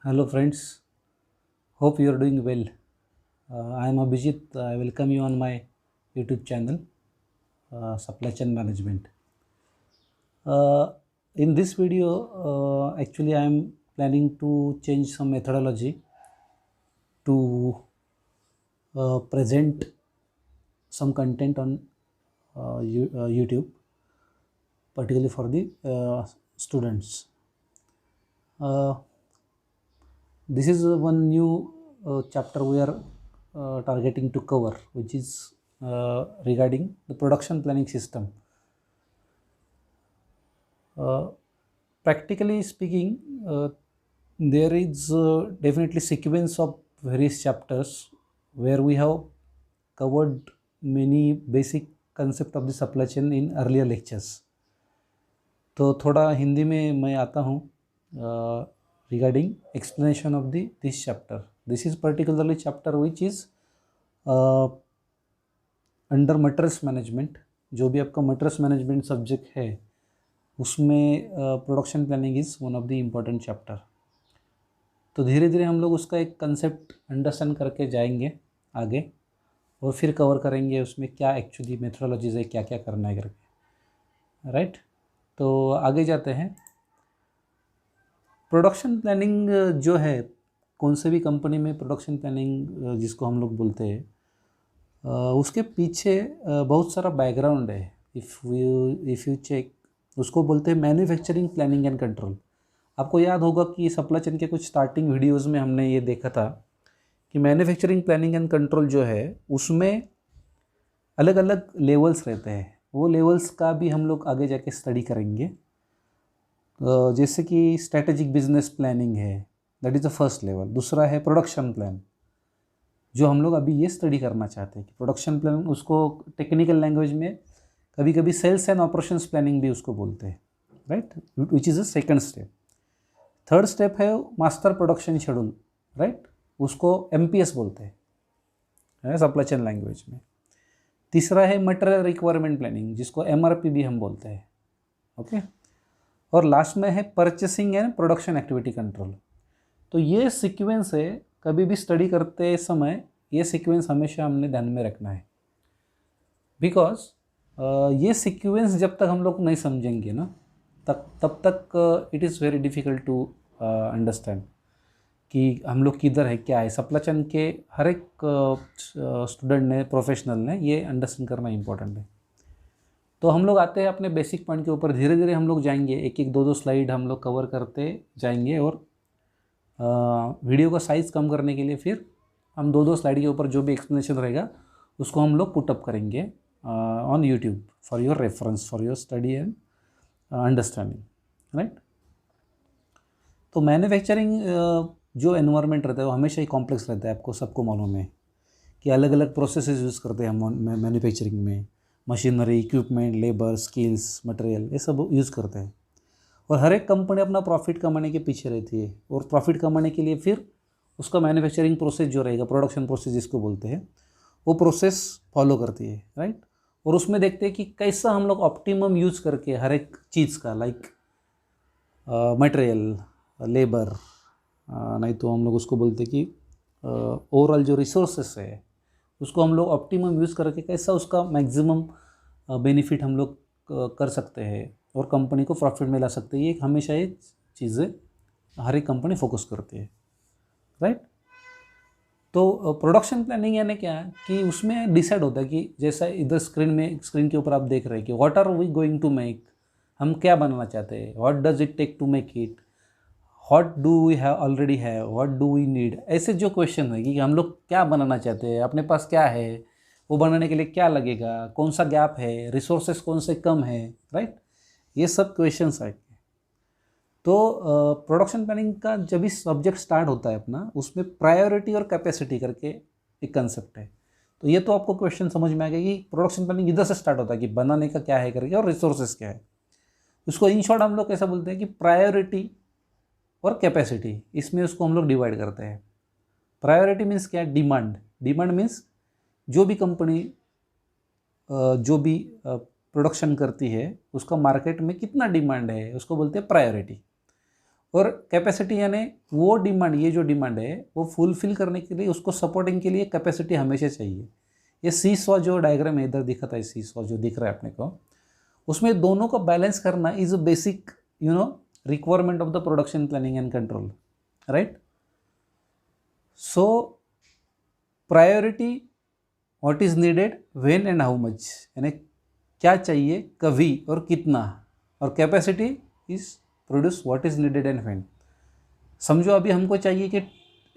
Hello friends, hope you are doing well. I am Abhijit. I welcome you on my YouTube channel, Supply Chain Management. Uh, in this video, actually I am planning to change some methodology to present some content on YouTube, particularly for the students. Uh, this is one new chapter we are targeting to cover, which is regarding the production planning system. Practically speaking, there is definitely sequence of various chapters where we have covered many basic concept of the supply chain in earlier lectures. तो थोड़ा हिंदी में मैं आता हूँ regarding explanation of this chapter. This is particularly chapter which is under materials management. जो भी आपका materials management subject है उसमें production planning is one of the important chapter. तो धीरे धीरे हम लोग उसका एक कंसेप्ट अंडरस्टैंड करके जाएंगे आगे और फिर कवर करेंगे उसमें क्या एक्चुअली मेथोडोलॉजीज है, क्या क्या करना है करके. राइट, तो आगे जाते हैं. प्रोडक्शन प्लानिंग जो है, कौन से भी कंपनी में प्रोडक्शन प्लानिंग जिसको हम लोग बोलते हैं, उसके पीछे बहुत सारा बैकग्राउंड है. इफ़ यू चेक, उसको बोलते हैं मैन्युफैक्चरिंग प्लानिंग एंड कंट्रोल. आपको याद होगा कि सप्लाई चेन के कुछ स्टार्टिंग वीडियोस में हमने ये देखा था कि मैन्युफैक्चरिंग प्लानिंग एंड कंट्रोल जो है उसमें अलग अलग लेवल्स रहते हैं. वो लेवल्स का भी हम लोग आगे जाके स्टडी करेंगे. जैसे कि स्ट्रैटेजिक बिजनेस प्लानिंग है, that is the first level. दूसरा है प्रोडक्शन प्लान, जो हम लोग अभी ये स्टडी करना चाहते हैं कि प्रोडक्शन प्लान, उसको टेक्निकल लैंग्वेज में कभी कभी सेल्स एंड ऑपरेशंस प्लानिंग भी उसको बोलते हैं. Right, which is a second step. Third step है मास्टर प्रोडक्शन शेड्यूल. राइट, उसको MPS बोलते हैं सप्लाई चेन लैंग्वेज में. तीसरा है मटेरियल रिक्वायरमेंट प्लानिंग, जिसको MRP भी हम बोलते हैं. ओके, और लास्ट में है purchasing and production activity control. तो ये सीक्वेंस है, कभी भी स्टडी करते समय ये सीक्वेंस हमेशा हमने ध्यान में रखना है. बिकॉज ये सीक्वेंस जब तक हम लोग नहीं समझेंगे ना, तब तक it is very difficult to understand कि हम लोग किधर है, क्या है. सप्लाई चेन के हर एक स्टूडेंट ने, प्रोफेशनल ने ये अंडरस्टैंड करना इम्पोर्टेंट है. तो हम लोग आते हैं अपने बेसिक पॉइंट के ऊपर. धीरे धीरे हम लोग जाएंगे, एक एक दो स्लाइड हम लोग कवर करते जाएंगे, और वीडियो का साइज़ कम करने के लिए फिर हम दो स्लाइड के ऊपर जो भी एक्सप्लेनेशन रहेगा उसको हम लोग पुटअप करेंगे on YouTube for your reference, for your study and understanding. Right, तो मैन्युफैक्चरिंग जो एनवायरनमेंट रहता है वो हमेशा ही कॉम्प्लेक्स रहता है. आपको सबको मालूम है कि अलग अलग प्रोसेसेस यूज़ करते हैं हम मैन्युफैक्चरिंग में. Machinery, equipment, labour, skills, material, ये सब यूज़ करते हैं. और हर एक कंपनी अपना प्रॉफिट कमाने के पीछे रहती है, और प्रॉफिट कमाने के लिए फिर उसका मैन्युफैक्चरिंग प्रोसेस जो रहेगा, प्रोडक्शन प्रोसेस जिसको बोलते हैं, वो प्रोसेस फॉलो करती है. राइट, और उसमें देखते हैं कि कैसा हम लोग ऑप्टिमम यूज़ करके हर एक चीज़ का, लाइक मटेरियल, लेबर, नहीं तो हम लोग उसको बोलते हैं कि ओवरऑल जो रिसोर्सेस है उसको हम लोग ऑप्टिमम यूज़ करके कैसा उसका मैक्सिमम बेनिफिट हम लोग कर सकते हैं और कंपनी को प्रॉफिट में ला सकते हैं. ये हमेशा ये चीज़ें हर एक कंपनी फोकस करती है. राइट, तो प्रोडक्शन प्लानिंग यानी क्या है कि उसमें डिसाइड होता है कि जैसा इधर स्क्रीन के ऊपर आप देख रहे हैं कि what are we going to make, हम क्या बनाना चाहते हैं, what does it take to make it, what do we have already है, व्हाट डू वी नीड. ऐसे जो क्वेश्चन है कि हम लोग क्या बनाना चाहते हैं, अपने पास क्या है, वो बनाने के लिए क्या लगेगा, कौन सा गैप है, रिसोर्सेस कौन से कम है. राइट, ये सब क्वेश्चंस है. तो प्रोडक्शन प्लानिंग का जब भी सब्जेक्ट स्टार्ट होता है अपना, उसमें प्रायोरिटी और कैपेसिटी करके एक कंसेप्ट है. तो ये तो आपको क्वेश्चन समझ में आ गया कि प्रोडक्शन प्लानिंग इधर से स्टार्ट होता है कि बनाने का क्या है करके, और रिसोर्सेज क्या है. उसको इन शॉर्ट हम लोग कैसा बोलते हैं कि प्रायोरिटी और कैपेसिटी, इसमें उसको हम लोग डिवाइड करते हैं. प्रायोरिटी मीन्स क्या है, डिमांड. डिमांड मीन्स जो भी कंपनी जो भी प्रोडक्शन करती है उसका मार्केट में कितना डिमांड है, उसको बोलते हैं प्रायोरिटी. और कैपेसिटी यानी वो डिमांड, ये जो डिमांड है वो फुलफिल करने के लिए, उसको सपोर्टिंग के लिए कैपेसिटी हमेशा चाहिए। ये सी सॉ जो डायग्राम है इधर दिखा था, सी सॉ जो दिख रहा है अपने को, उसमें दोनों को बैलेंस करना is a basic requirement of the production planning and control, right. So priority, what is needed, when and how much, यानी क्या चाहिए, कभी और कितना, और capacity is produce what is needed and when. समझो अभी हमको चाहिए कि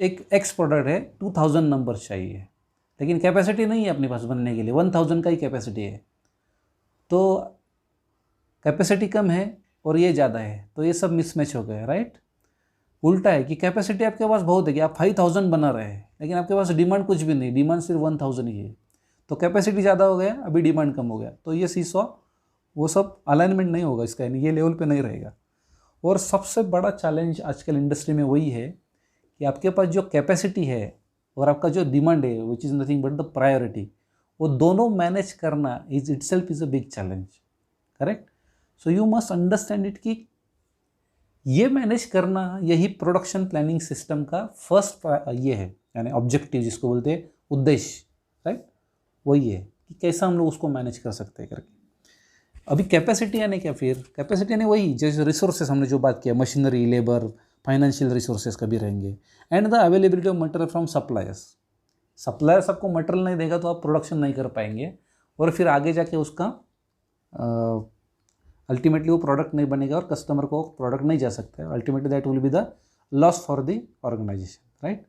एक एक्स प्रोडक्ट है, 2000 नंबर चाहिए, लेकिन कैपेसिटी नहीं है अपने पास बनने के लिए, 1000 का ही कैपेसिटी है। तो कैपेसिटी कम है और ये ज़्यादा है, तो ये सब मिसमैच हो गया, राइट। उल्टा है कि कैपेसिटी आपके पास बहुत है कि आप 5000 बना रहे हैं, लेकिन आपके पास डिमांड कुछ भी नहीं, डिमांड सिर्फ 1000 ही है। तो कैपेसिटी ज़्यादा हो गया, अभी डिमांड कम हो गया, तो ये सीसॉ वो सब अलाइनमेंट नहीं होगा इसका, यानी ये लेवल पे नहीं रहेगा। और सबसे बड़ा चैलेंज आजकल इंडस्ट्री में वही है कि आपके पास जो कैपेसिटी है और आपका जो डिमांड है, which is nothing but the priority, वो दोनों मैनेज करना is itself is a big challenge, correct. So you must understand it कि ये मैनेज करना, यही प्रोडक्शन प्लानिंग सिस्टम का फर्स्ट ये है, यानी ऑब्जेक्टिव जिसको बोलते हैं, उद्देश्य, राइट, वही है कि कैसा हम लोग उसको मैनेज कर सकते हैं करके। अभी कैपेसिटी यानी क्या, फिर कैपेसिटी यानी वही जैसे रिसोर्सेस हमने जो बात किया, मशीनरी, लेबर, फाइनेंशियल रिसोर्सेस कभी रहेंगे, and the availability of material from suppliers. Suppliers आपको मटेरियल नहीं देगा तो आप प्रोडक्शन नहीं कर पाएंगे, और फिर आगे जाके उसका अल्टीमेटली वो प्रोडक्ट नहीं बनेगा और कस्टमर को प्रोडक्ट नहीं जा सकता है, ultimately that will be the loss for the organization, right.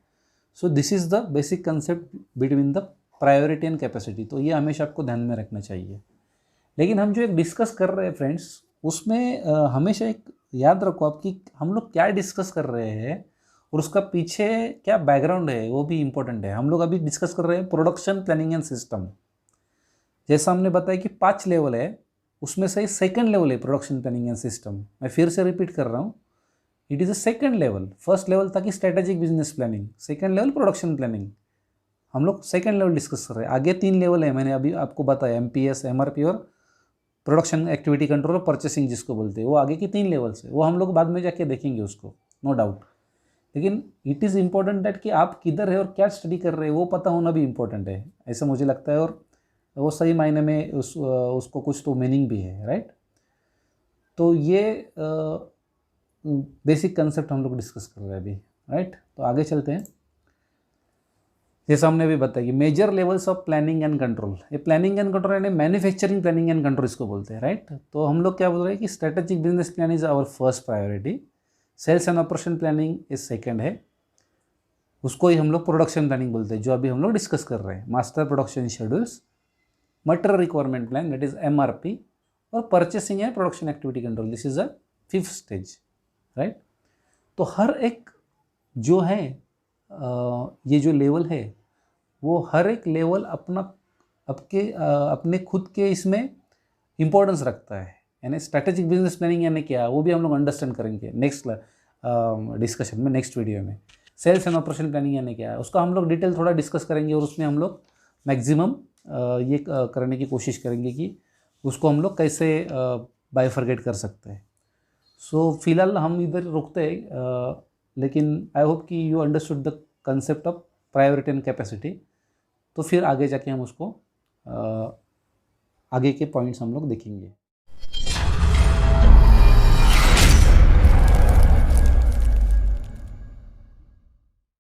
So this is the basic concept between the priority and capacity. तो ये हमेशा आपको ध्यान में रखना चाहिए। लेकिन हम जो एक डिस्कस कर रहे हैं फ्रेंड्स, उसमें हमेशा एक याद रखो आप कि हम लोग क्या डिस्कस कर रहे हैं और उसका पीछे क्या बैकग्राउंड है, वो भी इम्पोर्टेंट है। हम लोग अभी डिस्कस कर रहे हैं प्रोडक्शन प्लानिंग एंड सिस्टम। जैसा हमने बताया कि 5 लेवल है, उसमें से सेकंड लेवल है प्रोडक्शन प्लानिंग एंड सिस्टम। मैं फिर से रिपीट कर रहा हूँ, it is a second level. First level था कि strategic business planning, second level production planning. हम लोग सेकंड लेवल डिस्कस कर रहे हैं। आगे 3 लेवल है, मैंने अभी आपको बताया, MPS, MRP और प्रोडक्शन एक्टिविटी कंट्रोल और परचेसिंग जिसको बोलते हैं, वो आगे की 3 लेवल्स है, वो हम लोग बाद में जाके देखेंगे उसको, नो डाउट। लेकिन इट इज़ इम्पोर्टेंट दैट कि आप किधर है और क्या स्टडी कर रहे हैं वो पता होना भी इम्पोर्टेंट है, ऐसा मुझे लगता है। और वो सही मायने में उसको कुछ तो मीनिंग भी है, राइट। तो ये बेसिक कंसेप्ट हम लोग डिस्कस कर रहे हैं अभी, राइट। तो आगे चलते हैं। जैसा हमने अभी बताया कि major levels of planning and control, ये प्लानिंग एंड कंट्रोल यानी मैन्युफैक्चरिंग प्लानिंग एंड कंट्रोल इसको बोलते हैं, राइट। तो हम लोग क्या बोल रहे हैं कि strategic business plan is our first priority, sales and operation planning is second है, उसको ही हम लोग प्रोडक्शन प्लानिंग बोलते हैं, जो अभी हम लोग डिस्कस कर रहे हैं। Master production schedules, material requirement plan that is MRP, और परचेसिंग है production activity control, this is a 5th stage, right. तो हर एक जो है ये जो लेवल है, वो हर एक लेवल अपने खुद के इसमें इम्पोर्टेंस रखता है। यानी स्ट्रेटेजिक बिजनेस प्लानिंग यानी क्या, वो भी हम लोग अंडरस्टैंड करेंगे नेक्स्ट डिस्कशन में, नेक्स्ट वीडियो में। सेल्स एंड ऑपरेशन प्लानिंग यानी क्या है, उसका हम लोग डिटेल थोड़ा डिस्कस करेंगे, और उसमें हम लोग मैक्सिमम ये करने की कोशिश करेंगे कि उसको हम लोग कैसे बाइफरगेट कर सकते हैं। सो फिलहाल हम इधर रुकते हैं, लेकिन आई होप कि you understood the concept of priority and capacity. तो फिर आगे जाके हम उसको आगे के पॉइंट्स हम लोग देखेंगे।